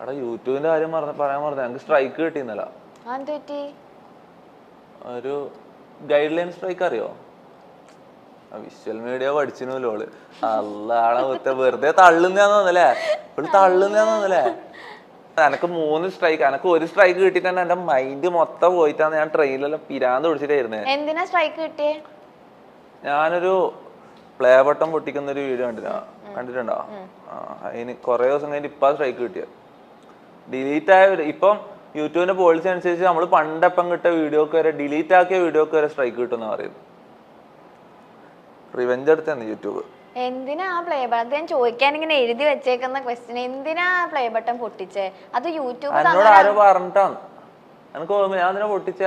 എടാ യൂട്യൂബിന്റെ കാര്യം പറയാൻ പറഞ്ഞ ഞങ്ങൾക്ക് സ്ട്രൈക്ക് കിട്ടിയെന്നല്ല. ഒരു ഗൈഡ് ലൈൻ സ്ട്രൈക്ക് അറിയോ? വിഷ്വൽ മീഡിയ പഠിച്ചിരുന്നല്ലോ ഓള്. അല്ലാളെ വെറുതെ തള്ളുന്നല്ലേ, ഇവള് തള്ളുന്നല്ലേ. എനക്ക് 3 സ്ട്രൈക്ക്, എനക്ക് 1 സ്ട്രൈക്ക് കിട്ടിട്ട് തന്നെ എന്റെ മൈൻഡ് മൊത്തം പോയിട്ടാണ് ഞാൻ ട്രെയിനിലെല്ലാം പിരാന്ത് പിടിച്ചിട്ടായിരുന്നേ. എന്തിനാ സ്ട്രൈക്ക് കിട്ടിയേ? ഞാനൊരു പ്ലേ ബട്ടൺ പൊട്ടിക്കുന്ന ഒരു വീഡിയോ കണ്ടിട്ടുണ്ടോ? അതിന് കൊറേ ദിവസം കഴിഞ്ഞിട്ട് ഇപ്പൊ സ്ട്രൈക്ക് കിട്ടിയത്. ഡിലീറ്റ് ആയ ഇപ്പം യൂട്യൂബിന്റെ പോളിസി അനുസരിച്ച് നമ്മൾ പണ്ടെപ്പം കിട്ടിയ വീഡിയോക്ക് വരെ, ഡിലീറ്റ് ആക്കിയ വീഡിയോക്ക് വരെ സ്ട്രൈക്ക് കിട്ടുമെന്ന് പറയുന്നത്. റിവെഞ്ച് എടുത്താണ് യൂട്യൂബ്. എന്തിനാ പ്ലേ ബട്ടൺ? ഞാൻ ചോദിക്കാൻ ഇങ്ങനെ എഴുതി വെച്ചേക്കുന്ന ക്വസ്റ്റ്യൻ, എന്തിനാ പ്ലേ ബട്ടൺ പൊട്ടിച്ചേ? അത് യൂട്യൂബ് എന്നോട് ആരോ പറഞ്ഞിട്ടാണ്, എനിക്ക് ഓർമ്മ. ഞാൻ അതിനെ പൊട്ടിച്ച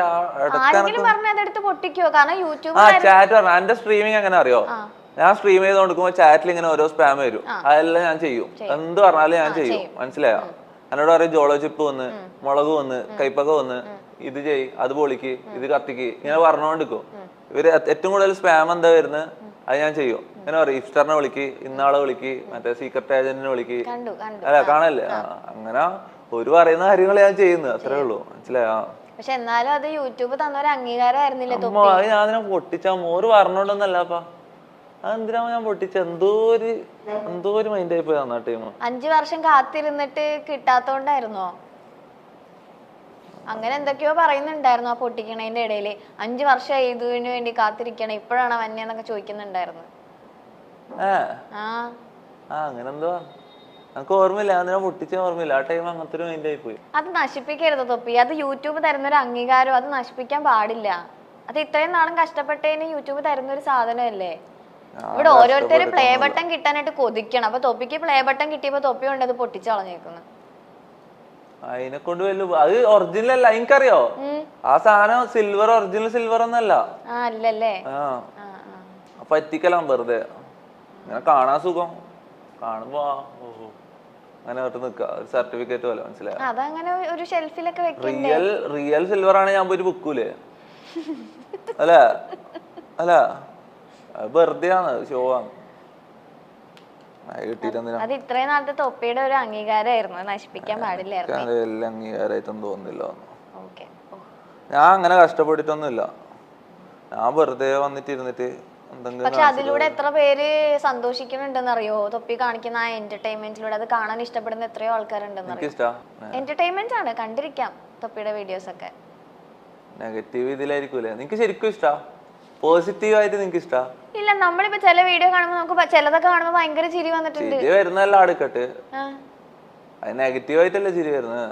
അതെടുത്ത് പൊട്ടിക്കോ? കാരണം യൂട്യൂബ് ചാറ്റ് പറഞ്ഞു. എന്റെ സ്ട്രീമിങ് എങ്ങനെ അറിയോ? ഞാൻ സ്ട്രീം ചെയ്ത് കൊടുക്കുമ്പോ ചാറ്റിൽ ഇങ്ങനെ ഓരോ സ്പാം വരും, അതെല്ലാം ഞാൻ ചെയ്യും. എന്ത് പറഞ്ഞാലും ഞാൻ ചെയ്യും, മനസ്സിലായോ? എന്നോട് പറയും ജോളോ ചിപ്പ് വന്ന്, മുളക് വന്ന്, കൈപ്പക്ക വന്ന്, ഇത് ചെയ്, അത് പൊളിക്ക്, ഇത് കത്തിക്ക്, ഇങ്ങനെ പറഞ്ഞോണ്ടിരിക്കും. ഇവര് ഏറ്റവും കൂടുതൽ സ്പാം എന്താ വരുന്നത്, അത് ഞാൻ ചെയ്യും. ഇങ്ങനെ പറയും ഇഫ്റ്ററിനെ വിളിക്ക്, ഇന്നാളെ വിളിക്ക്, മറ്റേ സീക്രട്ട് ഏജന്റിനെ വിളിക്ക്, അല്ല കാണല്ലേ. അങ്ങനെ ഒരു പറയുന്ന കാര്യങ്ങൾ ഞാൻ ചെയ്യുന്നത്, അത്രേ ഉള്ളൂ, മനസ്സിലായോ? പക്ഷെ എന്നാലും അത് യൂട്യൂബ് തന്നൊരു അംഗീകാരമായിരുന്നില്ല. ഞാൻ അതിനെ പൊട്ടിച്ച മോര് പറഞ്ഞോണ്ടൊന്നല്ലപ്പാ. അതെന്തിനാ ഞാൻ പൊട്ടിച്ച? എന്തോ ഒരു മൈൻഡ് ആയി പോയി ആ ടൈം. 5 വർഷം കാത്തിരുന്നിട്ട് കിട്ടാത്തോണ്ടായിരുന്നോ? അങ്ങനെ എന്തൊക്കെയോ പറയുന്നുണ്ടായിരുന്നു ആ പൊട്ടിക്കണേന്റെ ഇടയില്. 5 വർഷമായി ഇതിനു വേണ്ടി കാത്തിരിക്കണം, ഇപ്പോഴാണ് വന്നേന്നൊക്കെ ചോദിക്കുന്നുണ്ടായിരുന്നു. അങ്ങനെ എന്തോ എനിക്ക് ഓർമ്മയില്ല, അതിനെ പൊട്ടിച്ച ഓർമ്മയില്ല. ആ ടൈം അങ്ങനത്തെ ഒരു മൈൻഡ് ആയി പോയി. അത് നശിപ്പിക്കരുത് തൊപ്പി. അത് യൂട്യൂബ് തരുന്നൊരു അംഗീകാരം, അത് നശിപ്പിക്കാൻ പാടില്ല. അത് ഇത്രയും നാളും കഷ്ടപ്പെട്ടതിന് യൂട്യൂബ് തരുന്നൊരു സാധനമല്ലേ. ഇവിടെ ഓരോരുത്തര് പ്ലേ ബട്ടൺ കിട്ടാനായിട്ട് കൊതിക്കണം. അപ്പൊ തൊപ്പിക്ക് പ്ലേ ബട്ടൺ കിട്ടിയപ്പോ തൊപ്പി കൊണ്ട് അത് പൊട്ടിച്ചു കളഞ്ഞേക്കുന്നു. അതിനെ കൊണ്ട് അത് ഒറിജിനൽ അല്ല, എനിക്കറിയോ. ആ സാധനം സിൽവർ, ഒറിജിനൽ സിൽവർ ഒന്നല്ല. അല്ലല്ലേ? പറ്റിക്കലാം വെറുതെ. ഇങ്ങനെ കാണാൻ സുഖം, കാണുമ്പോ അങ്ങനെ നിക്ക ഒരു സർട്ടിഫിക്കറ്റ് പോലെ, മനസ്സിലായോ? അതങ്ങനെ ഒരു ഷെൽഫിലൊക്കെ വെക്കണ്ടേ? റിയൽ സിൽവർ ആണ് ഞാൻ പോയിട്ട് ബുക്കൂലേ, അല്ല അല്ല വെറുതെ ആണ്, ഷോ ആണ്. അത് ഇത്രയും നാളത്തെ തൊപ്പിയുടെ ഒരു അംഗീകാരമായിരുന്നു, നശിപ്പിക്കാൻ പാടില്ലായിരുന്നു. എല്ലാം അംഗീകാരമായിട്ടൊന്നും തോന്നുന്നില്ല. ഞാൻ അങ്ങനെ കഷ്ടപ്പെട്ടിട്ടൊന്നുമില്ല, ഞാൻ വെറുതെ വന്നിട്ടിരുന്നിട്ട്. പക്ഷെ അതിലൂടെ എത്ര പേര് സന്തോഷിക്കുന്നുണ്ടെന്നറിയോ? തൊപ്പി കാണിക്കുന്ന ആ എന്റർടൈൻമെന്റിലൂടെ അത് കാണാൻ ഇഷ്ടപ്പെടുന്ന എത്രയോ ആൾക്കാരുണ്ടെന്നറിയോ? എന്റർടൈൻമെന്റ് ആണ്, കണ്ടിരിക്കാം തൊപ്പിയുടെ വീഡിയോസ് ഒക്കെ. നെഗറ്റീവ് ഇതിലായിരിക്കൂലേ? നിനക്ക് ശരിക്കും ഇഷ്ടാ? പോസിറ്റീവ് ആയിട്ട് നിനക്ക് ഇഷ്ടാ? ഇല്ല, നമ്മളിപ്പോ ചില വീഡിയോ കാണുമ്പോ നമുക്ക് ചിലതൊക്കെ കാണുമ്പോ ഭയങ്കര ചിരി വന്നിട്ടുണ്ട്. ചിരി വരുന്നതെല്ലാം അടുക്കട്ടെ, അത് നെഗറ്റീവ് ആയിട്ടല്ലേ ചിരി വരുന്നത്?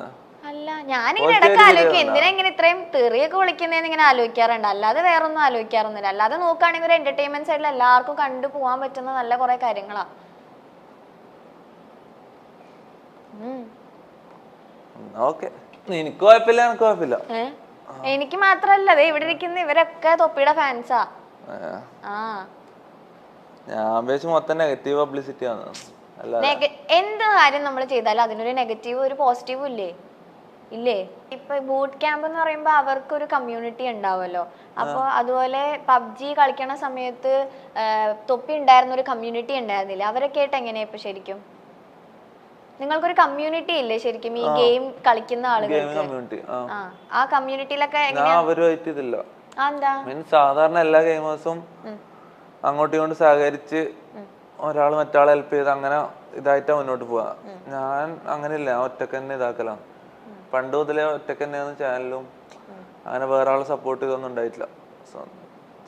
അല്ല, ഞാനിങ്ങനെ ഇടയ്ക്ക് ആലോചിക്കും എന്തിനാ ഇങ്ങനെ ഇത്രയും തെറിയൊക്കെ വിളിക്കുന്നതെന്ന് ഇങ്ങനെ ആലോചിക്കാറുണ്ട്. അല്ലാതെ വേറൊന്നും ആലോചിക്കാറൊന്നുമില്ല. അല്ലാതെ നോക്കുകയാണെങ്കിൽ ഒരു എന്റർടൈൻമെന്റ് സൈഡിൽ എല്ലാവർക്കും കണ്ടു പോകാൻ പറ്റുന്ന നല്ല കുറെ കാര്യങ്ങളാ. എനിക്ക് കുഴപ്പമില്ല, എനിക്ക് കുഴപ്പമില്ല. എനിക്ക് മാത്രല്ല, അതെ ഇവിടെ ഇരിക്കുന്ന ഇവരൊക്കെ തൊപ്പിയുടെ ഫാൻസാ. ഞാൻ വെച്ച് മൊത്തം നെഗറ്റീവ് പബ്ലിസിറ്റി ആണ്. എന്ത് കാര്യം നമ്മൾ ചെയ്താലും അതിനൊരു നെഗറ്റീവ് ഒരു പോസിറ്റീവും ഇല്ലേ? ഇപ്പൊ ബൂട്ട് ക്യാമ്പ് എന്ന് പറയുമ്പോ അവർക്കൊരു കമ്മ്യൂണിറ്റി ഉണ്ടാവുമല്ലോ. അപ്പൊ അതുപോലെ പബ്ജി കളിക്കണ സമയത്ത് തൊപ്പി ഉണ്ടായിരുന്ന ഒരു കമ്മ്യൂണിറ്റി ഉണ്ടായിരുന്നില്ല? അവരൊക്കെ ആയിട്ട് എങ്ങനെയാ ഇപ്പൊ ശരിക്കും? നിങ്ങൾക്കൊരു കമ്മ്യൂണിറ്റി ഇല്ലേ ശരിക്കും ഈ ഗെയിം കളിക്കുന്ന ആളുകൾക്ക്? ആ കമ്മ്യൂണിറ്റിയിലൊക്കെ സാധാരണ എല്ലാ ഗെയിമേഴ്സും അങ്ങോട്ടും ഇങ്ങോട്ടും സഹകരിച്ച് ഒരാൾ മറ്റാളെ ഹെൽപ്പ് ചെയ്ത് അങ്ങനെ ഇതായിട്ടാ മുന്നോട്ട് പോവാ. ഞാൻ അങ്ങനെയില്ല, ഞാൻ ഒറ്റക്ക് തന്നെ ഇതാക്കലാണ്. പണ്ട് മുതലേ ഒറ്റക്ക് തന്നെയാണ് ചാനലും. അങ്ങനെ വേറെ ആളെ സപ്പോർട്ട് ഇതൊന്നും ഉണ്ടായിട്ടില്ല.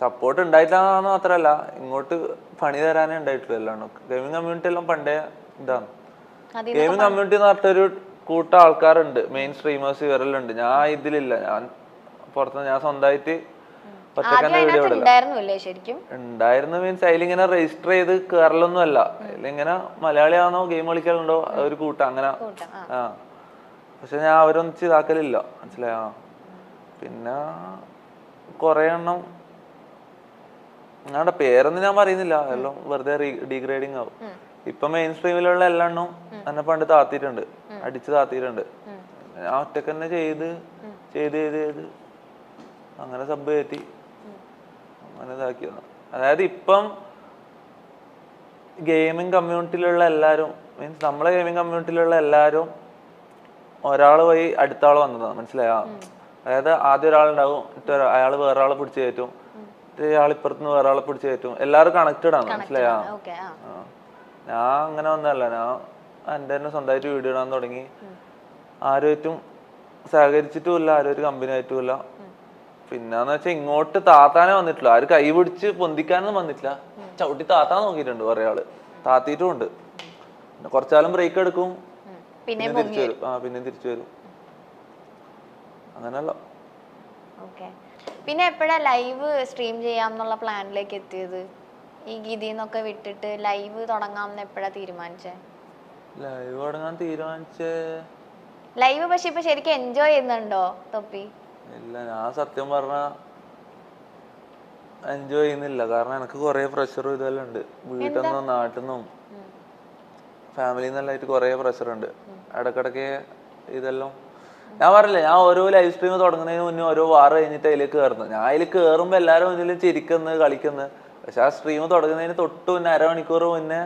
സപ്പോർട്ട് ഉണ്ടായിട്ടില്ലാന്ന് മാത്രമല്ല, ഇങ്ങോട്ട് പണി തരാനേ ഉണ്ടായിട്ടില്ല. എല്ലാം ഗെയിമിംഗ് കമ്മ്യൂണിറ്റി എല്ലാം പണ്ടേ ഇതാണ്. ഗെയിമിംഗ് കമ്മ്യൂണിറ്റി എന്ന് പറഞ്ഞിട്ടൊരു കൂട്ടം ആൾക്കാരുണ്ട്, മെയിൻ സ്ട്രീമേഴ്സ് ഇവരെല്ലാം ഉണ്ട്. ഞാൻ ഇതിലില്ല, ഞാൻ പുറത്തുനിന്ന് ഞാൻ സ്വന്തമായിട്ട് ഉണ്ടായിരുന്നു. മീൻസ് അതിലിങ്ങനെ രജിസ്റ്റർ ചെയ്ത് കേറലൊന്നും അല്ല. അതിലിങ്ങനെ മലയാളിയാണോ ഗെയിം കളിക്കലുണ്ടോ അതൊരു കൂട്ടം അങ്ങനെ. പക്ഷെ ഞാൻ അവരൊന്നിച്ച് ഇതാക്കലില്ല, മനസ്സിലായോ? പിന്നെ കൊറേ എണ്ണം, ഞങ്ങളുടെ പേരൊന്നും ഞാൻ പറയുന്നില്ല, എല്ലാം വെറുതെ ഡീഗ്രേഡിങ് ആവും. ഇപ്പൊ മെയിൻ സ്ട്രീമിലുള്ള എല്ലാ എണ്ണവും എന്നെ പണ്ട് താത്തിയിട്ടുണ്ട്, അടിച്ച് താത്തിയിട്ടുണ്ട്. ഞാൻ ഒറ്റക്ക് തന്നെ ചെയ്ത് അങ്ങനെ സബ് കയറ്റി അങ്ങനെ ഇതാക്കിയതാണ്. അതായത് ഇപ്പം ഗെയിമിംഗ് കമ്മ്യൂണിറ്റിയിലുള്ള എല്ലാവരും, മീൻസ് നമ്മളെ ഗെയിമിംഗ് കമ്മ്യൂണിറ്റിയിലുള്ള എല്ലാവരും ഒരാള് പോയി അടുത്ത ആള് വന്നതാണ്, മനസ്സിലായോ? അതായത് ആദ്യം ഒരാളുണ്ടാവും, അയാള് വേറെ ആളെ പിടിച്ചു കയറ്റും, ഇയാൾ ഇപ്പുറത്തുനിന്ന് വേറെ ആളെ പിടിച്ചു കയറ്റും, എല്ലാവരും കണക്റ്റഡ് ആണ്, മനസ്സിലായോ? ഞാൻ അങ്ങനെ ഒന്നല്ല, ഞാൻ എൻ്റെ തന്നെ സ്വന്തമായിട്ട് വീഡിയോ ഇടാൻ തുടങ്ങി. ആരുമായിട്ടും സഹകരിച്ചിട്ടുമില്ല, ആരും ഒരു കമ്പനി ആയിട്ടുമില്ല. പിന്നെന്ന് വെച്ചാൽ ഇങ്ങോട്ട് താത്താനേ വന്നിട്ടില്ല, ആര് കൈ പിടിച്ച് പൊന്തിക്കാനൊന്നും വന്നിട്ടില്ല, ചവിട്ടി താത്താൻ നോക്കിയിട്ടുണ്ട് കുറെ ആള്, താത്തിയിട്ടും ഉണ്ട്. കുറച്ചാലും ബ്രേക്ക് എടുക്കും, പിന്നെ തിരിച്ചു വരും. പിന്നെ തിരിച്ചു വരും, അങ്ങനല്ല. പിന്നെ എപ്പോഴാ ലൈവ് സ്ട്രീം ചെയ്യാന്നുള്ള പ്ലാനിലേക്ക് എത്തിയത്? ഈ ഗീതിന്നൊക്കെ വിട്ടിട്ട് ലൈവ് തുടങ്ങാമെന്ന് എപ്പോഴാ തീരുമാനിച്ചേ? ലൈവ് തുടങ്ങാൻ തീരുമാനിച്ചേ ലൈവ് പക്ഷെ ഇപ്പൊ ശരിക്കും എൻജോയ് ചെയ്യുന്നുണ്ടോ തൊപ്പി? ഇല്ല, ഞാൻ സത്യം പറഞ്ഞ എൻജോയ് ചെയ്യുന്നില്ല. കാരണം എനിക്ക് കുറെ പ്രഷറും ഇതെല്ലാം ഉണ്ട്, വീട്ടിൽ നിന്നും നാട്ടിൽ നിന്നും ഫാമിലിയിൽ നിന്നെല്ലാം ആയിട്ട് കുറെ പ്രഷറുണ്ട്. ഇടക്കിടക്ക് ഇതെല്ലാം ഞാൻ പറഞ്ഞില്ലേ, ഞാൻ ഓരോ ലൈവ് സ്ട്രീം തുടങ്ങുന്നതിന് മുന്നേ ഓരോ വാർ കഴിഞ്ഞിട്ട് അതിലേക്ക് കയറുന്നത്. ഞാൻ അതിൽ കയറുമ്പോൾ എല്ലാവരും മുന്നിലും ചിരിക്കുന്നത് കളിക്കുന്നത്. പക്ഷെ ആ സ്ട്രീം തുടങ്ങുന്നതിന് തൊട്ട് മുന്നേ അരമണിക്കൂർ മുന്നേ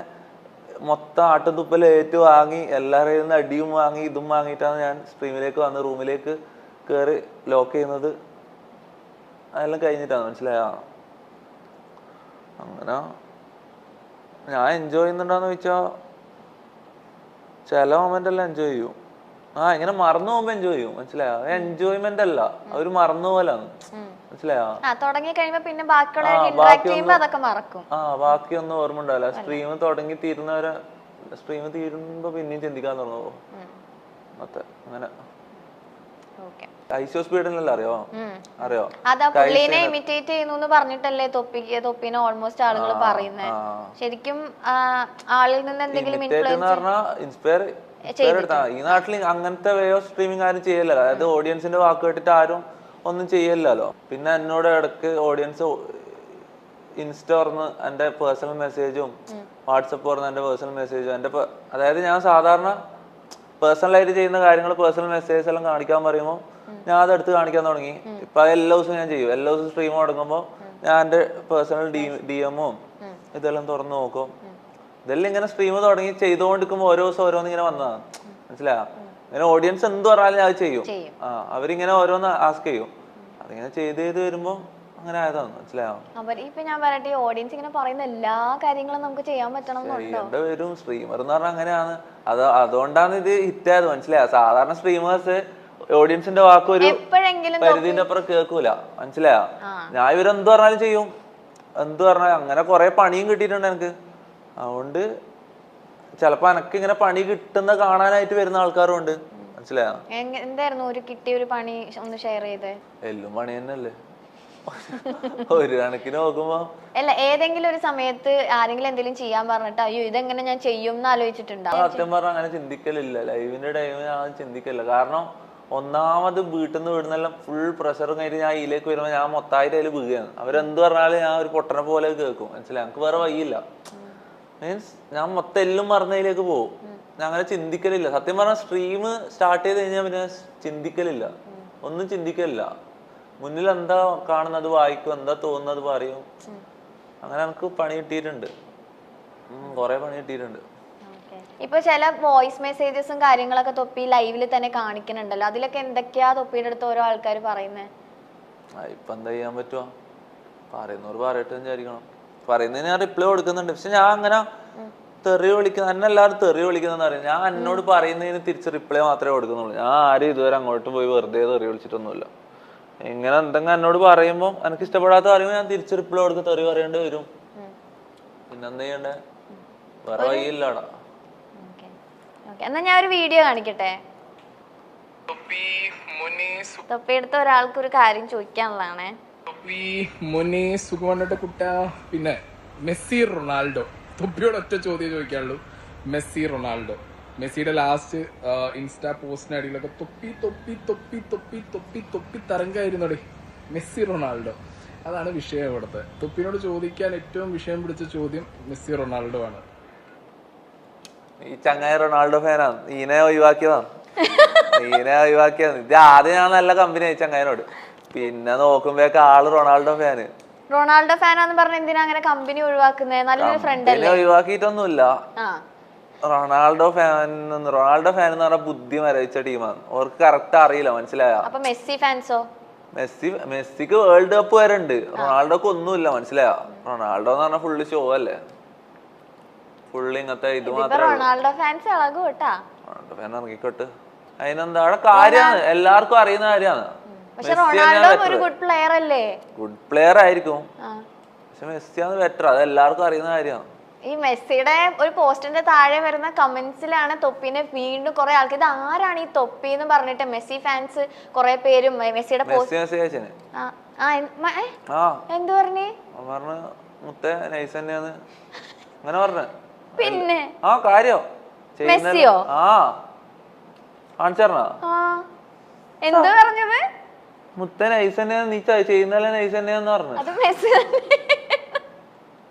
മൊത്തം ആട്ടും തുപ്പലും ഏറ്റു വാങ്ങി എല്ലാവരുടെ നിന്ന് അടിയും വാങ്ങി ഇതും വാങ്ങിയിട്ടാണ് ഞാൻ സ്ട്രീമിലേക്ക് വന്ന് റൂമിലേക്ക് കയറി ലോക്ക് ചെയ്യുന്നത്. അതെല്ലാം കഴിഞ്ഞിട്ടാണ്, മനസ്സിലായോ? അങ്ങനെ ഞാൻ എൻജോയ് ചെയ്യുന്നുണ്ടോന്ന് ചോദിച്ചാൽ ചില മൊമെന്റ് എല്ലാം എൻജോയ് ചെയ്യും. ഇങ്ങനെ മറന്നു പോകുമ്പോ എൻജോയ് ചെയ്യും, മനസ്സിലായോ? എൻജോയ്മെന്റ് അല്ല, അവര് മറന്നു പോലാണ്, മനസ്സിലായോ? ബാക്കിയൊന്നും ഓർമ്മ ഉണ്ടാവില്ല. സ്ട്രീം തുടങ്ങി തീരുന്നവരെ സ്ട്രീം തീരുമ്പോ പിന്നെയും ചിന്തിക്കാൻ തുടങ്ങുമോ മൊത്തം അങ്ങനെ. ഐസോ സ്പീഡിനല്ല, അറിയോ? അറിയോ? ഇമിറ്റേറ്റ് ചെയ്യുന്നു പറഞ്ഞിട്ടല്ലേ തൊപ്പിനെ ഓൾമോസ്റ്റ് ആളുകൾ പറയുന്നത്. ശരിക്കും ആളിൽ നിന്ന് എന്തെങ്കിലും ഇൻസ്പയർ ഈ നാട്ടിൽ അങ്ങനത്തെ വേ ഓഫ് സ്ട്രീമിംഗ് ആരും ചെയ്യല്ലോ. അതായത് ഓഡിയൻസിന്റെ വാക്ക് കേട്ടിട്ട് ആരും ഒന്നും ചെയ്യല്ലോ. പിന്നെ എന്നോട് ഇടക്ക് ഓഡിയൻസ് ഇൻസ്റ്റ തുറന്ന് എന്റെ പേഴ്സണൽ മെസ്സേജും വാട്സപ്പ് തുറന്ന് എന്റെ പേഴ്സണൽ മെസ്സേജും അതായത് ഞാൻ സാധാരണ പേഴ്സണലായിട്ട് ചെയ്യുന്ന കാര്യങ്ങൾ പേഴ്സണൽ മെസ്സേജസ് എല്ലാം കാണിക്കാൻ പറയുമ്പോൾ ഞാൻ അതെടുത്ത് കാണിക്കാൻ തുടങ്ങി. ഇപ്പൊ എല്ലാ ദിവസവും ഞാൻ ചെയ്യും. എല്ലാ ദിവസവും സ്ട്രീം തുടങ്ങുമ്പോൾ ഞാൻ എന്റെ പേഴ്സണൽ DM-ഉം ഇതെല്ലാം തുറന്നു നോക്കും. ഇതെല്ലാം ഇങ്ങനെ സ്ട്രീം തുടങ്ങി ചെയ്തുകൊണ്ടിരിക്കുമ്പോൾ ഓരോ ദിവസം ഓരോന്ന് ഇങ്ങനെ വന്നതാണ്, മനസ്സിലായോ? ഇങ്ങനെ ഓഡിയൻസ് എന്ത് പറഞ്ഞാലും ഞാൻ ചെയ്യും. അവരിങ്ങനെ ഓരോന്ന് ആസ്ക് ചെയ്യും. അതിങ്ങനെ ചെയ്ത് വരുമ്പോ അങ്ങനെ ആയതാണ്, മനസ്സിലായോ? ഇപ്പൊ ഞാൻ പറയട്ടെ, ഓഡിയൻസ് ഇങ്ങനെ പറയുന്ന എല്ലാ കാര്യങ്ങളും നമുക്ക് ചെയ്യാൻ പറ്റണം ചെയ്യേണ്ട വരും. സ്ട്രീമർ എന്ന് പറഞ്ഞാൽ അങ്ങനെയാണ്. അതുകൊണ്ടാണ് ഇത് ഹിറ്റായത്, മനസ്സിലായോ? സാധാരണ സ്ട്രീമേഴ്സ് ഓഡിയൻസിന്റെ വാക്ക് ഒരു പരിധിന്റെ അപ്പുറം കേൾക്കൂല, മനസ്സിലായോ? ഞാൻ ഇവരെന്ത് പറഞ്ഞാലും ചെയ്യും, എന്ത് പറഞ്ഞാലും. അങ്ങനെ കുറെ പണിയും കിട്ടിയിട്ടുണ്ട് എനിക്ക്. അതുകൊണ്ട് ചിലപ്പോ എനക്ക് ഇങ്ങനെ പണി കിട്ടുന്ന കാണാനായിട്ട് വരുന്ന ആൾക്കാരും ഉണ്ട്, മനസ്സിലായോ? എന്തായിരുന്നു ഒരു കിട്ടിയ ഒരു പണി ഒന്ന് ഷെയർ ചെയ്തേ? എല്ലാം പണി തന്നെയല്ലേ ഒരു കണക്കിന് നോക്കുമ്പോ. അല്ല, ഏതെങ്കിലും ഒരു സമയത്ത് ആരെങ്കിലും എന്തെങ്കിലും ചെയ്യാൻ പറഞ്ഞിട്ട് അയ്യോ ഇതെങ്ങനെ ഞാൻ ചെയ്യും എന്ന് ആലോചിച്ചിട്ടുണ്ടോ? സത്യം പറഞ്ഞാൽ അങ്ങനെ ചിന്തിക്കലില്ല. ലൈവിന്റെ ടൈമിൽ ഞാൻ ചിന്തിക്കില്ല. കാരണം ഒന്നാമത് വീട്ടിൽ നിന്ന് വിടുന്നെല്ലാം ഫുൾ പ്രഷറും കഴിഞ്ഞിട്ട് ഞാൻ ഇതിലേക്ക് വരുമ്പോൾ ഞാൻ മൊത്തമായിട്ട് അതിൽ വീഴുകയാണ്. അവരെന്ത് പറഞ്ഞാലും ഞാൻ ഒരു പൊട്ടനെ പോലെ കേൾക്കും, മനസ്സിലായി? എനിക്ക് വേറെ വഴിയില്ല. മീൻസ് ഞാൻ മൊത്തം എല്ലാം മറന്നതിലേക്ക് പോകും. ഞാൻ അങ്ങനെ ചിന്തിക്കലില്ല. സത്യം പറഞ്ഞാൽ സ്ട്രീം സ്റ്റാർട്ട് ചെയ്ത് കഴിഞ്ഞാൽ പിന്നെ ചിന്തിക്കലില്ല, ഒന്നും ചിന്തിക്കലില്ല. മുന്നിൽ എന്താ കാണുന്നത് വായിക്കും, എന്താ തോന്നുന്നത് പറയും. അങ്ങനെ എനിക്ക് പണി കിട്ടിയിട്ടുണ്ട്, കുറെ പണി കിട്ടിയിട്ടുണ്ട്. ഇപ്പൊ ചില വോയിസ് മെസ്സേജസും കാര്യങ്ങളൊക്കെ തൊപ്പി ലൈവില് തന്നെ കാണിക്കുന്നുണ്ടല്ലോ, അതിലൊക്കെ എന്തൊക്കെയാ തൊപ്പിയുടെ അടുത്ത് ഓരോ ആൾക്കാർ പറയുന്നത്? ഇപ്പൊ എന്താ ചെയ്യാൻ പറ്റുമോ? പറയുന്നവർ പറയട്ടെ വിചാരിക്കണം. പറയുന്നതിന് ഞാൻ റിപ്ലൈ കൊടുക്കുന്നുണ്ട്. പക്ഷെ ഞാൻ അങ്ങനെ തെറി വിളിക്കുന്ന എന്നെ എല്ലാവരും തെറി വിളിക്കുന്നതെന്ന് പറയും. ഞാൻ എന്നോട് പറയുന്നതിന് തിരിച്ച് റിപ്ലൈ മാത്രമേ കൊടുക്കുന്നുള്ളൂ. ഞാൻ ആരും ഇതുവരെ അങ്ങോട്ട് പോയി വെറുതെ തെറി വിളിച്ചിട്ടൊന്നുമില്ല. ഇങ്ങനെ എന്തെങ്കിലും എന്നോട് പറയുമ്പോൾ എനിക്ക് ഇഷ്ടപ്പെടാത്ത പറയുമ്പോൾ ഞാൻ തിരിച്ച് റിപ്ലൈ കൊടുത്ത് തെറി പറയേണ്ടി വരും. പിന്നെന്താ ചെയ്യണ്ടേ? വേറെ വഴിയില്ലടാ. എന്നാ ഞാൻ ഒരു വീഡിയോ കാണിക്കട്ടെ. തൊപ്പിയെടുത്ത ഒരാൾക്ക് ഒരു കാര്യം ചോദിക്കാനുള്ളതാണേ. പിന്നെ മെസ്സി റൊണാൾഡോ, തൊപ്പിയോട് ഒറ്റ ചോദ്യം ചോദിക്കാനുള്ളൂ. മെസ്സി റൊണാൾഡോ, മെസ്സിയുടെ ലാസ്റ്റ് ഇൻസ്റ്റാ പോസ്റ്റിന് അടിയിലൊക്കെ തൊപ്പി തൊപ്പി തൊപ്പി തൊപ്പി തൊപ്പി തൊപ്പി തരംഗമായിരുന്നോടെ. മെസ്സി റൊണാൾഡോ, അതാണ് വിഷയം ഇവിടുത്തെ. തൊപ്പിനോട് ചോദിക്കാൻ ഏറ്റവും വിഷയം പിടിച്ച ചോദ്യം മെസ്സി റൊണാൾഡോ ആണ്. ഈ ചങ്ങായി റൊണാൾഡോ ഫാനാണ്. ഈനെ ഒഴിവാക്കിയതാണ്. ഇത് ആദ്യം ഞാൻ നല്ല കമ്പനി ആയി ചങ്ങായിനോട്. പിന്നെ നോക്കുമ്പോഴേക്ക് ആള് റൊണാൾഡോ ഫാന്. റൊണാൾഡോ ഫാനാന്ന് പറഞ്ഞ എന്തിനാ അങ്ങനെ കമ്പനി ഒഴിവാക്കുന്നത്? നല്ലൊരു ഫ്രണ്ട് അല്ലേ? ഒഴിവാക്കിയിട്ടൊന്നുമില്ല. റൊണാൾഡോ ഫാൻ എന്ന് പറഞ്ഞാൽ ബുദ്ധി മരവിച്ച ടീമാണ്. അവർക്ക് കറക്റ്റ് അറിയില്ല, മനസ്സിലായ? അപ്പൊ മെസ്സി ഫാൻസോ? മെസ്സിക്ക് വേൾഡ് കപ്പ് വരെ ഉണ്ട്, റൊണാൾഡോക്ക് ഒന്നുമില്ല, മനസ്സിലായ? റൊണാൾഡോ എന്ന് പറഞ്ഞാൽ ഫുള്ള് ഷോ അല്ലേ, ഫുള്ള് ഇങ്ങനത്തെ ഇത് മാത്രമേ. റൊണാൾഡോ ഫാൻസ് ഇളകും കേട്ടാ. റൊണാൾഡോ ഫാൻ ഇറങ്ങിക്കോട്ട്, അതിനെന്താ, അവിടെ കാര്യമാണ്, എല്ലാവർക്കും അറിയുന്ന കാര്യമാണ്. പക്ഷെ റൊണാൾഡോ ഒരു ഗുഡ് പ്ലെയർ അല്ലേ? ഗുഡ് പ്ലെയർ ആയിരിക്കും, പക്ഷെ മെസ്സിയാണ് ബെറ്റർ, അത് എല്ലാവർക്കും അറിയുന്ന കാര്യമാണ്. ഈ മെസ്സിയുടെ ഒരു പോസ്റ്റിന്റെ താഴെ വരുന്ന കമന്റ്സിലാണ് തൊപ്പിനെ വീണ്ടും കുറെ ആൾക്ക് ഇത് ആരാണ് ഈ തൊപ്പി എന്ന് പറഞ്ഞിട്ട് മെസ്സി ഫാൻസ് കുറെ പേരും മെസ്സിയുടെ എന്ത് പറഞ്ഞേ മുത്തേ നൈസ് തന്നെയാണ് അങ്ങനെ പറഞ്ഞ. പിന്നെ ആ കാര്യം മെസ്സിയോ കാണിച്ചറിഞ്ഞ എന്ത് പറഞ്ഞത്? മുത്തേ നൈസ് തന്നെയാണ്, നീ ചെയ്യുന്നല്ലേ നൈസ് തന്നെയാന്ന് പറഞ്ഞു. അത് മെസ്സി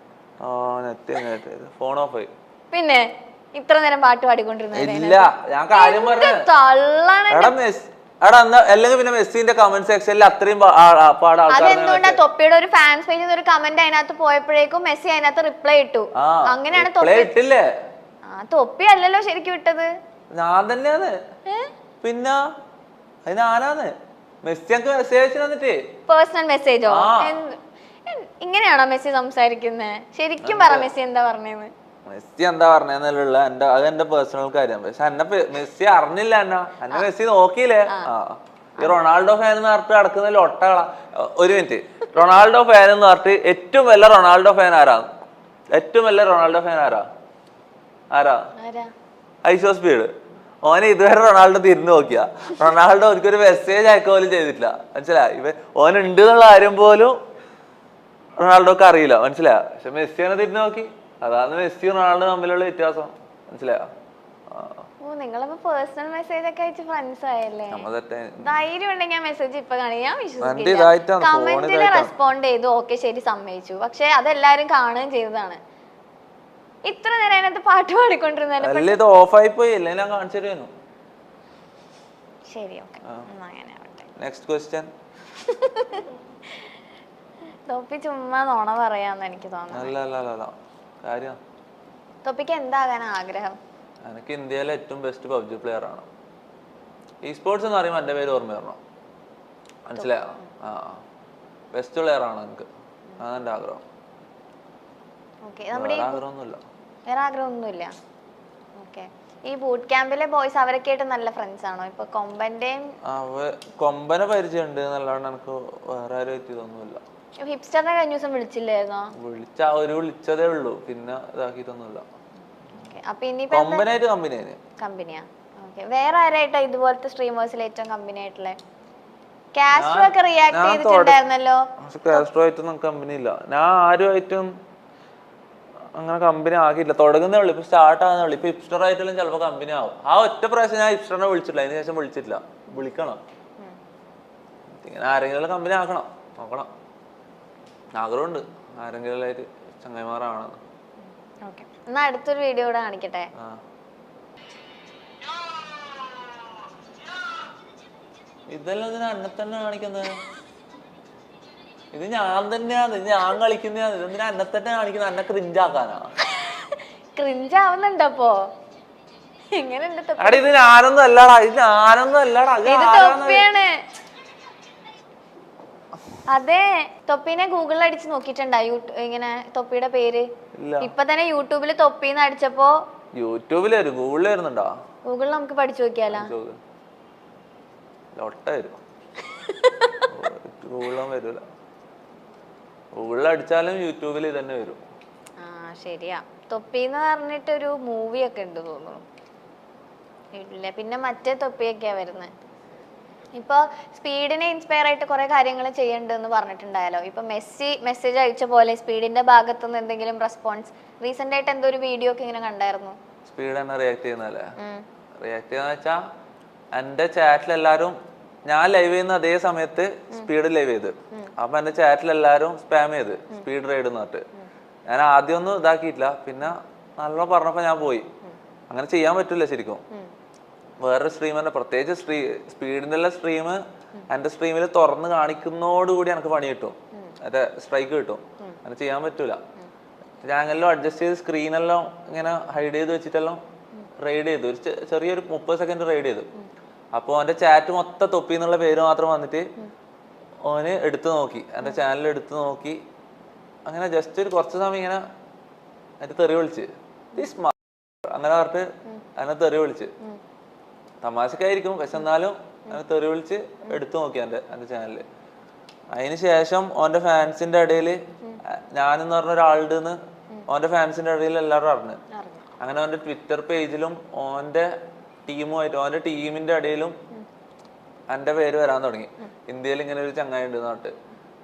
ഫോൺ ഓഫ് ആയി. പിന്നെ ഇത്ര നേരം പാട്ട് പാടിക്കൊണ്ടിരുന്നത് ഇല്ല, ഞാൻ കാര്യം പറഞ്ഞു. അല്ലെങ്കിൽ പിന്നെ മെസ്സിന്റെ കമന്റ് സെക്ഷനിൽ അത്രയും അതെന്തുകൊണ്ടാ തൊപ്പിയുടെ ഒരു ഫാൻസ് പേജിൽ ഒരു കമന്റ് അതിനകത്ത് പോയപ്പോഴേക്കും മെസ്സി അതിനകത്ത് റിപ്ലൈ ഇട്ടു. അങ്ങനെയാണ് ഇട്ടില്ലേ? തൊപ്പി അല്ലല്ലോ ശരിക്കും ഇട്ടത്, ഞാൻ തന്നെയാണ്. പിന്നെ അത് ഞാനാണ്. മെസ്സി മെസ്സേജ് തന്നിട്ടേ പേഴ്സണൽ മെസ്സേജോ? ഇങ്ങനെയാണോ മെസ്സി സംസാരിക്കുന്നത്? ശരിക്കും പറ, മെസ്സി എന്താ പറഞ്ഞേന്ന്? മെസ്സി എന്താ പറഞ്ഞെന്നുള്ള അത് എന്റെ പേഴ്സണൽ കാര്യം. പക്ഷെ എന്നെ മെസ്സി അറിഞ്ഞില്ല, എന്നെ മെസ്സി നോക്കിയില്ലേ. ഈ റൊണാൾഡോ ഫാൻ എന്ന് പറഞ്ഞിട്ട് നടക്കുന്നതിൽ ഒട്ടകള. ഒരു മിനിറ്റ്, റൊണാൾഡോ ഫാൻ എന്ന് പറഞ്ഞിട്ട് ഏറ്റവും വലിയ റൊണാൾഡോ ഫാൻ ആരാ? ഏറ്റവും വലിയ റൊണാൾഡോ ഫാൻ ആരാ? ഐസോ സ്പീഡ്. ഓനെ ഇതുവരെ റൊണാൾഡോ തിരിഞ്ഞു നോക്കിയ റൊണാൾഡോ ഒരിക്കലും മെസ്സേജ് അയക്കുക പോലും ചെയ്തിട്ടില്ല, മനസ്സിലായി? ഓനുണ്ട് എന്നുള്ള കാര്യം പോലും റൊണാൾഡോക്ക് അറിയില്ല, മനസ്സിലായ? പക്ഷെ മെസ്സിനെ തിരിഞ്ഞു നോക്കി, അതാണ് മെസ്സി റൊണാൾഡോ തമ്മിലുള്ള വ്യത്യാസം, മനസ്സിലായോ? നിങ്ങളിപ്പോ പേഴ്സണൽ മെസ്സേജ് ഒക്കെ അയച്ച് ഫ്രണ്ട്സ് ആയല്ലേ? ധൈര്യം ഉണ്ടെങ്കിൽ ഞാൻ മെസ്സേജ് ഇപ്പൊ ഞാൻ വിശ്വസിക്കില്ല. കമന്റിൽ റെസ്പോണ്ട് ചെയ്തു, ഓക്കെ ശരി സമ്മതിച്ചു, പക്ഷെ അതെല്ലാരും കാണുകയും ചെയ്തതാണ്. ഇത്ര നേരം അതിനകത്ത് പാട്ട് പാടിക്കൊണ്ടിരുന്നത് ഓഫായി പോയി, ഞാൻ കാണിച്ചു തരുന്നു. ശരി, ഓക്കെ, അങ്ങനെ ആവട്ടെ. Next question. തൊപ്പി ചുമ്മാ നോണ പറയാന്ന് എനിക്ക് തോന്നുന്നു. തൊപ്പിക്ക് എന്താകാൻ ആഗ്രഹം? എനിക്ക് ഇന്ത്യയിലെ ഏറ്റവും ബെസ്റ്റ് പബ്ജി പ്ലെയർ ആണ്. ഈ സ്പോർട്സ് എന്ന് പറയുമ്പോൾ എന്റെ പേര് ഓർമ്മ വരണം, മനസ്സിലായോ? ബെസ്റ്റ് പ്ലെയർ ആണ് എനിക്ക്, അതാണ് എന്റെ ആഗ്രഹം. വേറെ ആഗ്രഹമൊന്നുമില്ല. ഓക്കെ, ഈ ബൂട്ട് ക്യാമ്പിലെ ബോയ്സ് അവരൊക്കെ ആയിട്ട് നല്ല ഫ്രണ്ട്സ് ആണോ? ഇപ്പൊ കൊമ്പനെ പരിചയമുണ്ട് എന്നല്ലാണ്ട് എനിക്ക് വേറെ ആരും എത്തിയതൊന്നുമില്ല. ഹിപ്സ്റ്ററിനെ കഴിഞ്ഞ ദിവസം വിളിച്ചില്ലായിരുന്നോ? വിളിച്ചതേ ഉള്ളൂ, പിന്നെ ഇതാക്കിയിട്ടൊന്നുമില്ല. കമ്പനിയാ? ഓക്കെ, വേറെ ആരായിട്ടാ ഇതുപോലത്തെ സ്ട്രീമേഴ്സിൽ ഏറ്റവും കമ്പനി ആയിട്ടുള്ള? കാസ്ട്രോ ഒക്കെ റിയാക്ട് ചെയ്തിട്ടുണ്ടായിരുന്നല്ലോ. കാസ്ട്രോ ആയിട്ടൊന്നും കമ്പനി ഇല്ല, ഞാൻ ആരുമായിട്ടും അങ്ങനെ കമ്പനി ആക്കിയില്ല. തുടങ്ങുന്നേ ഉള്ളു, ഇപ്പൊ സ്റ്റാർട്ട് ആകുന്നേ ഉള്ളു. ഇപ്പൊ ഹിപ്സ്റ്റർ ആയിട്ടെല്ലാം ചിലപ്പോ കമ്പനി ആവും. ആ ഒറ്റ പ്രാവശ്യം ഞാൻ ഹിപ്സ്റ്ററിനെ വിളിച്ചിട്ടില്ല, അതിന് ശേഷം വിളിച്ചിട്ടില്ല. വിളിക്കണം, ഇങ്ങനെ ആരെങ്കിലും കമ്പനി ആക്കണം, നോക്കണം. ആഗ്രഹമുണ്ട് ആരെങ്കിലും ആയിട്ട് ചങ്ങായിമാരാണെന്ന്. എന്നാ അടുത്തൊരു വീഡിയോ കൂടെ കാണിക്കട്ടെ. ഇതെല്ലാം ഇതിന് അന്നെ തന്നെ കാണിക്കുന്നത്. ഇത് ഞാൻ തന്നെയാണ്, ഇത് ഞാൻ കളിക്കുന്നതാണ്. ഇതെന്തിനാ അന്നെ തന്നെ കാണിക്കുന്നത്? അന്നെ ക്രിഞ്ചാക്കാനാ? ക്രിഞ്ചാവുന്നുണ്ടപ്പോ? എങ്ങനെയുണ്ട്? ഇത് ഞാനൊന്നും അല്ലടാ, ഇത് ഞാനൊന്നും അല്ലടാ, തൊപ്പിയാണ്. അതെ, തൊപ്പിനെ ഗൂഗിളിൽ അടിച്ച് നോക്കിട്ടുണ്ടാ ഇങ്ങനെ തൊപ്പിയുടെ പേര്? ഇപ്പൊ തന്നെ യൂട്യൂബില് തൊപ്പിന്ന് അടിച്ചപ്പോ യൂട്യൂബിൽ ഗൂഗിളിൽ വരുന്നുണ്ടോ? ഗൂഗിളിൽ നമുക്ക് പഠിച്ചു നോക്കിയാലോ? ഗൂഗിളും വരൂല, ഗൂഗിളിൽ അടിച്ചാലും യൂട്യൂബിൽ തന്നെ വരും. ശരിയാ. തൊപ്പിന്ന് പറഞ്ഞിട്ടൊരു മൂവി ഒക്കെ ഉണ്ട് തോന്നുന്നു. ഇല്ല, പിന്നെ മറ്റേ തൊപ്പിയൊക്കെയാ വരുന്നത്. ഇപ്പൊ സ്പീഡിനെ ഇൻസ്പയർ ആയിട്ട് കുറെ കാര്യങ്ങൾ ചെയ്യണ്ടെന്ന് പറഞ്ഞിട്ടുണ്ടായാലോ. ഇപ്പൊ മെസ്സി മെസ്സേജ് അയച്ച പോലെ സ്പീഡിന്റെ ഭാഗത്തു നിന്ന് എന്തെങ്കിലും റെസ്പോൺസ് റീസെന്റ് ആയിട്ട് എന്തോ ഒരു വീഡിയോ ഒക്കെ ഇങ്ങനെ കണ്ടായിരുന്നു. സ്പീഡ് തന്നെ റിയാക്ട് ചെയ്യുന്നല്ലേ? റിയാക്ട് ചെയ്യുന്ന വെച്ചാ എന്റെ ചാറ്റിൽ എല്ലാരും, ഞാൻ ലൈവ് ചെയ്യുന്ന അതേ സമയത്ത് സ്പീഡ് ലൈവ് ചെയ്ത്, അപ്പൊ എന്റെ ചാറ്റിൽ എല്ലാരും സ്പാം ചെയ്ത് സ്പീഡ് റൈഡ് എന്ന് പറഞ്ഞിട്ട്. ഞാൻ ആദ്യം ഒന്നും ഇതാക്കിയിട്ടില്ല, പിന്നെ നല്ലോണം പറഞ്ഞപ്പോ ഞാൻ പോയി. അങ്ങനെ ചെയ്യാൻ പറ്റില്ല ശരിക്കും. വേറൊരു സ്ട്രീമറിന്റെ പ്രത്യേകിച്ച് സ്പീഡിന്റെ സ്ട്രീം എന്റെ സ്ട്രീമിൽ തുറന്ന് കാണിക്കുന്നതോടുകൂടി എനിക്ക് പണി കിട്ടും, മറ്റേ സ്ട്രൈക്ക് കിട്ടും. അങ്ങനെ ചെയ്യാൻ പറ്റൂല. ഞാനെല്ലാം അഡ്ജസ്റ്റ് ചെയ്ത് സ്ക്രീനെല്ലാം ഇങ്ങനെ ഹൈഡ് ചെയ്ത് വെച്ചിട്ടെല്ലാം റെയ്ഡ് ചെയ്തു, ഒരു ചെറിയൊരു 30 സെക്കൻഡ് റെയ്ഡ് ചെയ്തു. അപ്പോൾ അവന്റെ ചാറ്റ് മൊത്തം തൊപ്പി എന്നുള്ള പേര് മാത്രം വന്നിട്ട് ഓന് എടുത്തു നോക്കി, എൻ്റെ ചാനൽ എടുത്തു നോക്കി. അങ്ങനെ ജസ്റ്റ് ഒരു കുറച്ച് സമയം ഇങ്ങനെ അതിന്റെ തെറി വിളിച്ച് അങ്ങനെ പറഞ്ഞിട്ട് അതിനെ തെറി വിളിച്ച്, തമാശക്കായിരിക്കും പക്ഷെ എന്നാലും അതിനെ തെറി വിളിച്ച് എടുത്തു നോക്കി എൻ്റെ ചാനലില്. അതിന് ശേഷം ഓന്റെ ഫാൻസിന്റെ ഇടയിൽ ഞാനെന്ന് പറഞ്ഞ ഒരാളുടെ ഓന്റെ ഫാൻസിന്റെ ഇടയിൽ എല്ലാവരും അറിഞ്ഞു. അങ്ങനെ ഓന്റെ ട്വിറ്റർ പേജിലും ഓന്റെ ടീമുമായിട്ട് ഓന്റെ ടീമിന്റെ ഇടയിലും എൻ്റെ പേര് വരാൻ തുടങ്ങി. ഇന്ത്യയിൽ ഇങ്ങനെ ഒരു ചങ്ങായി ഉണ്ട് നാട്ട്.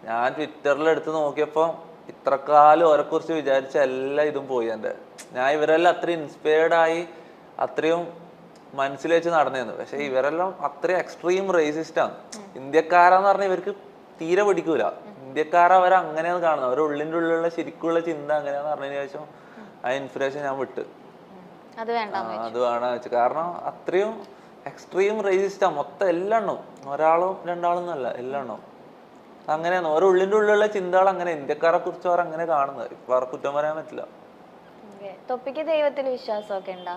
ഞാൻ ട്വിറ്ററിൽ എടുത്ത് നോക്കിയപ്പോ ഇത്രക്കാലം ഓരെ കുറിച്ച് വിചാരിച്ച എല്ലാ ഇതും പോയി എൻ്റെ. ഞാൻ ഇവരെല്ലാം അത്രയും ഇൻസ്പയർഡ് ആയി അത്രയും മനസ്സിൽ വെച്ച് നടന്നിരുന്നു. പക്ഷെ ഇവരെല്ലാം അത്രയും എക്സ്ട്രീം റേസിസ്റ്റ് ആണ്. ഇന്ത്യക്കാരാന്ന് പറഞ്ഞാൽ ഇവർക്ക് തീരെ പിടിക്കൂല. ഇന്ത്യക്കാരെ അവർ അങ്ങനെയാണ് കാണുന്നത്, അവരുടെ ഉള്ളിൻ്റെ ഉള്ളിലുള്ള ശരിക്കുള്ള ചിന്ത അങ്ങനെയാന്ന് പറഞ്ഞതിന് ശേഷം ആ ഇൻഫർമേഷൻ ഞാൻ വിട്ട് അത് വേണം വെച്ചു. കാരണം അത്രയും എക്സ്ട്രീം റേസിസ്റ്റാ മൊത്തം എല്ലെണ്ണോ, ഒരാളും രണ്ടാളും എന്നല്ല എല്ലെണ്ണോ അങ്ങനെയാണ്. ഓരോ ഉള്ളിൻ്റെ ഉള്ളിലുള്ള ചിന്തകൾ അങ്ങനെ ഇന്ത്യക്കാരെ കുറിച്ച് അവർ അങ്ങനെ കാണുന്നത്. ഇപ്പൊ അവർക്ക് കുറ്റം പറയാൻ പറ്റില്ല. തൊപ്പിക്ക് ദൈവത്തിൽ വിശ്വാസമൊക്കെ ഉണ്ടോ?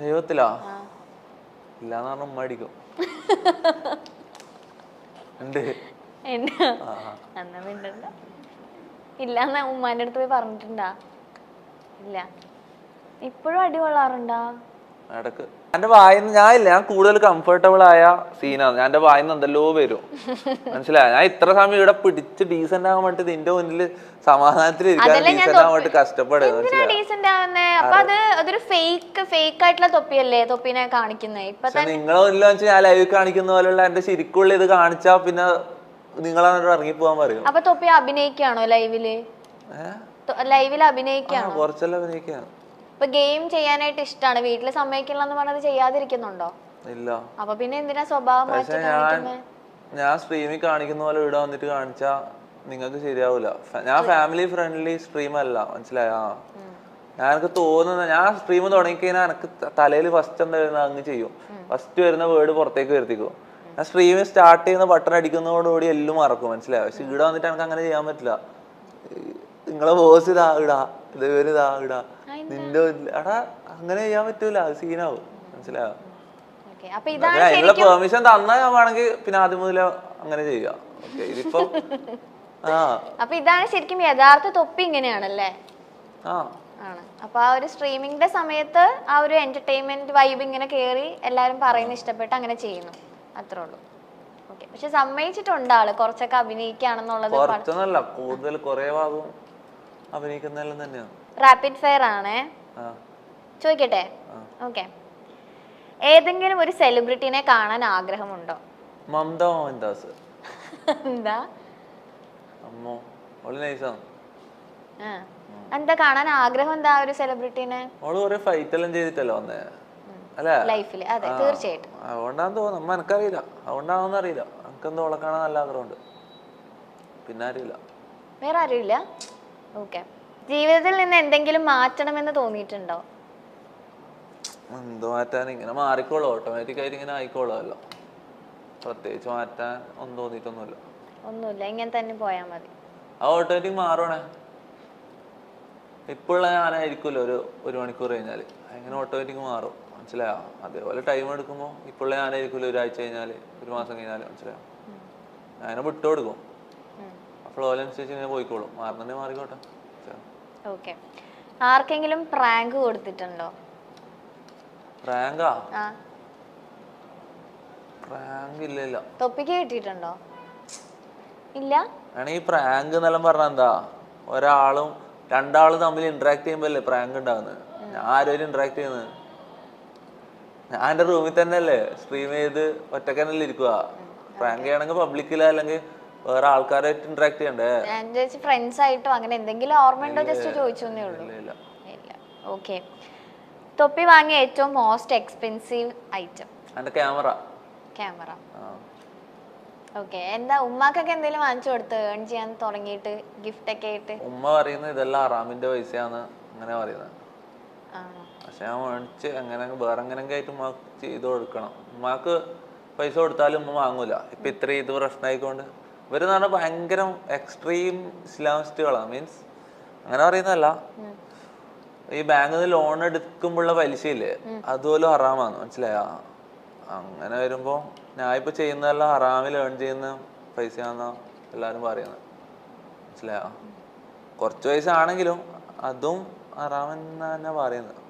ദൈവത്തിലാ ഇല്ലാന്ന് പറഞ്ഞ ഉമ്മ അടിക്കും. ഉണ്ട് ഇല്ലാന്ന് ഉമ്മാന്റെ അടുത്ത് പോയി പറഞ്ഞിട്ടുണ്ടാ? ഇല്ല. ഇപ്പോഴും അടി കൊള്ളാറുണ്ടാ? ഇടക്ക് എന്റെ വായിന്ന് ഞാൻ കൂടുതൽ കംഫർട്ടബിൾ ആയ സീനാണ്. ഞാൻ എന്റെ വായിന്ന് എന്തെല്ലോ വരും, മനസ്സിലായ? ഞാൻ ഇത്ര സമയം ഇവിടെ പിടിച്ച് ഡീസന്റ് ആകാൻ വേണ്ടി നിന്റെ മുന്നിൽ സമാധാനത്തിൽ ഇരിക്കാൻ ഡീസന്റ് ആവാൻ വേണ്ടി കഷ്ടപ്പെടുക. നിങ്ങളെ മുന്നിൽ വെച്ച് ഞാൻ ലൈവ് കാണിക്കുന്ന പോലുള്ള എന്റെ ശരിക്കുള്ള ഇത് കാണിച്ചാ പിന്നെ നിങ്ങളാണ് ഇറങ്ങി പോവാൻ പറയും. അപ്പൊ തൊപ്പി അഭിനയിക്കാണോ ലൈവില്? അഭിനയിക്കാണോ? കുറച്ചെല്ലാം അഭിനയിക്കാണ്. ഇപ്പൊ ഗെയിം ചെയ്യാനായിട്ട് ഇഷ്ടമാണ്, വീട്ടില് സമ്മതിക്കില്ലെന്ന് പറഞ്ഞത് ചെയ്യാതിരിക്കുന്നുണ്ടോ? ഇല്ല. അപ്പൊ പിന്നെ എന്തിനാ സ്വഭാവം മാറ്റി കാണിക്കുന്നത്? ഞാൻ സ്ട്രീമിൽ കാണിക്കുന്ന പോലെ ഇവിടെ വന്നിട്ട് കാണിച്ചാ നിങ്ങൾക്ക് ശരിയാവൂല. ഞാൻ ഫാമിലി ഫ്രണ്ട്ലി സ്ട്രീം അല്ല, മനസ്സിലായോ? ഞാൻ എനിക്ക് തോന്നുന്ന ഞാൻ സ്ട്രീം തുടങ്ങിക്കഴിഞ്ഞാൽ എനിക്ക് തലയിൽ ഫസ്റ്റ് എന്താ വരുന്നത് അങ്ങ് ചെയ്യും. ഫസ്റ്റ് വരുന്ന വേർഡ് പുറത്തേക്ക് വരുത്തിക്കും. ഞാൻ സ്ട്രീം സ്റ്റാർട്ട് ചെയ്യുന്ന ബട്ടൺ അടിക്കുന്നതോടുകൂടി എല്ലാം മറക്കും, മനസ്സിലായോ? പക്ഷെ ഇവിടെ വന്നിട്ട് എനിക്ക് അങ്ങനെ ചെയ്യാൻ പറ്റില്ല. നിങ്ങളെ ബോസ് ഇതാ ഇടാ, ഇതേവരെ ഇതാ ഇടാ, നിന്റെ എടാ അങ്ങനെ ചെയ്യാൻ പറ്റൂല, അത് സീനാവും, മനസ്സിലായോ? അതിനുള്ള പെർമിഷൻ തന്നാ ഞാൻ വേണമെങ്കിൽ പിന്നെ ആദ്യം മുതൽ അങ്ങനെ ചെയ്യാം. ഇതിപ്പോ അപ്പൊ ഇതാണ് ശരിക്കും യഥാർത്ഥ തൊപ്പി ഇങ്ങനെയാണല്ലേ? ആണ്. അപ്പൊ ആ ഒരു സ്ട്രീമിംഗിന്റെ സമയത്ത് ആ ഒരു എന്റർടൈൻമെന്റ് വൈബ് ഇങ്ങനെ കേറി എല്ലാരും പറയുന്ന ഇഷ്ടപ്പെട്ട് അങ്ങനെ ചെയ്യുന്നു, അത്രേ ഉള്ളൂ. ഓക്കെ. പക്ഷെ സമ്മതിച്ചിട്ടുണ്ട് ആള് കുറച്ചൊക്കെ അഭിനയിക്കുകയാണെന്നുള്ളത്? കുറച്ചൊന്നല്ല, കൂടുതൽ കുറെ ഭാഗവും അഭിനയിക്കുന്നതെല്ലാം തന്നെയാണ്. റാപ്പിഡ് ഫയർ ആണേ, ചോദിക്കട്ടെ? ഓക്കെ. ഏതെങ്കിലും ഒരു സെലിബ്രിറ്റിനെ കാണാൻ ആഗ്രഹമുണ്ടോ? മമത മോഹൻദാസ്. എന്താ? അമ്മോ ഓള് നൈസാണ്. എന്താ കാണാൻ ആഗ്രഹം? എന്താ ഒരു സെലിബ്രിറ്റിനെ? ഓള് കുറെ ഫൈറ്റ് എല്ലാം ചെയ്തിട്ടല്ലോ വന്നേ അല്ലേ ലൈഫില്? അതെ, തീർച്ചയായിട്ടും. അതുകൊണ്ടാന്ന് തോന്നുന്നു, അമ്മ എനിക്കറിയില്ല, അതുകൊണ്ടാണെന്ന് അറിയില്ല. എനിക്കെന്തോ ഓളെ കാണാൻ നല്ല ആഗ്രഹമുണ്ട്, പിന്നെ അറിയില്ല. വേറെ ആരുമില്ല? ഓക്കെ. ജീവിതത്തിൽ നിന്ന് എന്തെങ്കിലും മാറ്റണമെന്ന് തോന്നിയിട്ടുണ്ടോ? എന്തോ മാറ്റാൻ, ഇങ്ങനെ മാറിക്കോളൂ, ഓട്ടോമാറ്റിക് ആയിട്ട് ഇങ്ങനെ ആയിക്കോളൂല്ലോ. പ്രത്യേകിച്ച് മാറ്റാൻ ഒന്നും തോന്നിയിട്ടൊന്നുമില്ല. ഒന്നുമില്ല, ഇങ്ങനെ തന്നെ പോയാ മതി. ആ ഓട്ടോമാറ്റിക് മാറണേ. ഇപ്പോഴുള്ള ഞാനായിരിക്കുമല്ലോ ഒരു മണിക്കൂർ കഴിഞ്ഞാല് അങ്ങനെ ഓട്ടോമാറ്റിക് മാറും, മനസ്സിലായോ? അതേപോലെ ടൈം എടുക്കുമ്പോൾ ഇപ്പോഴുള്ള ഞാനായിരിക്കുമല്ലോ ഒരാഴ്ച കഴിഞ്ഞാല് ഒരു മാസം കഴിഞ്ഞാല്, മനസ്സിലായോ? ഞാനെ വിട്ടു കൊടുക്കും, അപ്പോൾ ഓലനുസരിച്ച് ഇങ്ങനെ പോയിക്കോളും. മാറുന്നുണ്ടെ മാറിക്കോട്ടെ. ഓക്കെ. ആർക്കെങ്കിലും പ്രാങ്ക് കൊടുത്തിട്ടുണ്ടോ? പ്രാങ്കാ? പ്രാങ്ക് ഇല്ല. തൊപ്പിക്ക് കിട്ടിയിട്ടുണ്ടോ? ഇല്ല. ഈ പ്രാങ്ക് എന്നെല്ലാം പറഞ്ഞാൽ എന്താ, ഒരാളും രണ്ടാളും തമ്മിൽ ഇന്ററാക്ട് ചെയ്യുമ്പോ അല്ലേ പ്രാങ്ക് ഉണ്ടാവുന്നത്. ഞാൻ ആരും ഇന്ററാക്ട് ചെയ്യുന്നത്, ഞാൻ എന്റെ റൂമിൽ തന്നെ അല്ലേ സ്ട്രീം ചെയ്ത് ഒറ്റക്ക് തന്നെ ഇരിക്കുക. പ്രാങ്ക് ചെയ്യണമെങ്കിൽ പബ്ലിക്കില്ല, അല്ലെങ്കിൽ വേറെ ആൾക്കാരായിട്ട് ഇന്ററാക്ട് ചെയ്യണ്ടേ? ഫ്രണ്ട്സ് ആയിട്ടോ അങ്ങനെ എന്തെങ്കിലും ഓർമ്മയുണ്ടോ? ജസ്റ്റ് ചോദിച്ചേ ഉള്ളൂ. ഇല്ല. ഓക്കെ. തൊപ്പി വാങ്ങിയ ഏറ്റവും മോസ്റ്റ് എക്സ്പെൻസീവ് ഐറ്റം? എന്റെ ക്യാമറ. ഓക്കെ. എന്താ ഉമ്മാക്കൊക്കെ എന്തെങ്കിലും വാങ്ങിച്ചു കൊടുത്ത് ഏൺ ചെയ്യാൻ തുടങ്ങിയിട്ട് ഗിഫ്റ്റ് ഒക്കെ ആയിട്ട്? ഉമ്മ പറയുന്നത് ഇതെല്ലാം അറാമിന്റെ പൈസയാന്ന് അങ്ങനെ പറയുന്നത്. പക്ഷെ ഞാൻ മേടിച്ച് എങ്ങനെ വേറെ എങ്ങനെയൊക്കെ ആയിട്ട് ഉമ്മ ചെയ്ത് കൊടുക്കണം. ഉമ്മാക്ക് പൈസ കൊടുത്താലും ഉമ്മ വാങ്ങൂല. ഇപ്പൊ ഇത്രയും ഇത് പ്രശ്നമായിക്കൊണ്ട് ഇവരെന്ന് പറഞ്ഞാൽ ഭയങ്കര എക്സ്ട്രീം ഇസ്ലാമിസ്റ്റുകളാണ്. മീൻസ് അങ്ങനെ പറയുന്നതല്ല, ഈ ബാങ്കിൽ നിന്ന് ലോൺ എടുക്കുമ്പോഴുള്ള പലിശയില്ലേ അതുപോലും ഹറാമാണ്, മനസ്സിലായോ? അങ്ങനെ വരുമ്പോ ഞാൻ ഇപ്പൊ ചെയ്യുന്നതെല്ലാം ഹറാമിൽ ഏൺ ചെയ്യുന്ന പൈസയാണെന്നാ എല്ലാരും പറയുന്നത്, മനസ്സിലായോ? കുറച്ച് പൈസ ആണെങ്കിലും അതും ഹറാമെന്ന് തന്നെ പറയുന്നത്.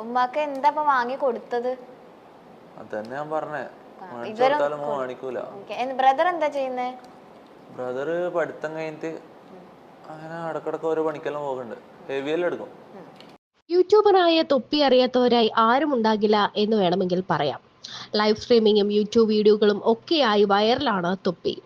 ഉമ്മാക്ക് എന്താ വാങ്ങി കൊടുത്തത്? അതന്നെ ഞാൻ പറഞ്ഞേ, മേടിച്ചു കൊടുത്താലും മേടിക്കൂല. ബ്രദർ എന്താ ചെയ്യുന്നേ? ബ്രദർ പഠിത്തം കഴിഞ്ഞിട്ട് അങ്ങനെ ഇടക്കിടക്ക് ഓരോ പണിക്കെല്ലാം പോകുന്നുണ്ട്, ഹെവിയെല്ലാം എടുക്കും. യൂട്യൂബറായ തൊപ്പി അറിയാത്തവരായി ആരും ഉണ്ടാകില്ല എന്ന് വേണമെങ്കിൽ പറയാം. ലൈവ് സ്ട്രീമിങ്ങും യൂട്യൂബ് വീഡിയോകളും ഒക്കെയായി വൈറലാണ് തൊപ്പി.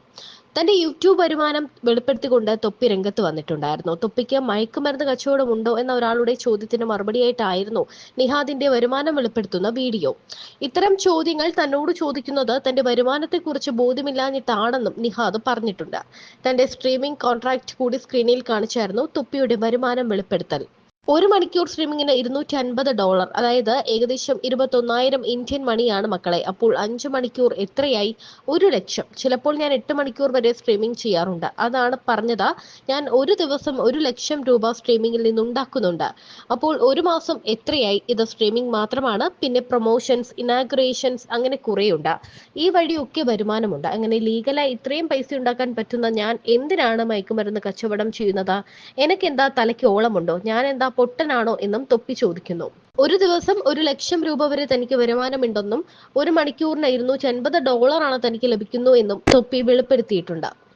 തന്റെ യൂട്യൂബ് വരുമാനം വെളിപ്പെടുത്തിക്കൊണ്ട് തൊപ്പി രംഗത്ത് വന്നിട്ടുണ്ടായിരുന്നു. തൊപ്പിക്ക് മയക്കുമരുന്ന് കച്ചവടം ഉണ്ടോ എന്ന ഒരാളുടെ ചോദ്യത്തിന് മറുപടിയായിട്ടായിരുന്നു നിഹാദിന്റെ വരുമാനം വെളിപ്പെടുത്തുന്ന വീഡിയോ. ഇത്തരം ചോദ്യങ്ങൾ തന്നോട് ചോദിക്കുന്നത് തന്റെ വരുമാനത്തെക്കുറിച്ച് ബോധ്യമില്ലാഞ്ഞിട്ടാണെന്നും നിഹാദ് പറഞ്ഞിട്ടുണ്ട്. തന്റെ സ്ട്രീമിംഗ് കോൺട്രാക്ട് കൂടി സ്ക്രീനിൽ കാണിച്ചായിരുന്നു തൊപ്പിയുടെ വരുമാനം വെളിപ്പെടുത്തൽ. 1 മണിക്കൂർ സ്ട്രീമിങ്ങിന് $250, അതായത് ഏകദേശം 21,000 ഇന്ത്യൻ മണിയാണ് മക്കളെ. അപ്പോൾ 5 മണിക്കൂർ എത്രയായി? 1 ലക്ഷം. ചിലപ്പോൾ ഞാൻ 8 മണിക്കൂർ വരെ സ്ട്രീമിംഗ് ചെയ്യാറുണ്ട്. അതാണ് പറഞ്ഞത്. ഞാൻ ഒരു ദിവസം 1 ലക്ഷം രൂപ സ്ട്രീമിംഗിൽ നിന്നുണ്ടാക്കുന്നുണ്ട്. അപ്പോൾ ഒരു മാസം എത്രയായി? ഇത് സ്ട്രീമിംഗ് മാത്രമാണ്, പിന്നെ പ്രൊമോഷൻസ്, ഇനാഗുറേഷൻസ്, അങ്ങനെ കുറേയുണ്ട്. ഈ വഴിയൊക്കെ വരുമാനമുണ്ട്. അങ്ങനെ ലീഗലായി ഇത്രയും പൈസ ഉണ്ടാക്കാൻ പറ്റുന്ന ഞാൻ എന്തിനാണ് മയക്കുമരുന്ന് കച്ചവടം ചെയ്യുന്നത്? എനിക്കെന്താ തലയ്ക്ക് ഓളമുണ്ടോ? ഞാൻ എന്താ പൊട്ടനാണോ എന്നും തൊപ്പി ചോദിക്കുന്നു. ഒരു ദിവസം 1 ലക്ഷം രൂപ വരെ തനിക്ക് വരുമാനമുണ്ടെന്നും 1 മണിക്കൂറിന് $250 തനിക്ക് ലഭിക്കുന്നു എന്നും തൊപ്പി വെളിപ്പെടുത്തിയിട്ടുണ്ട്.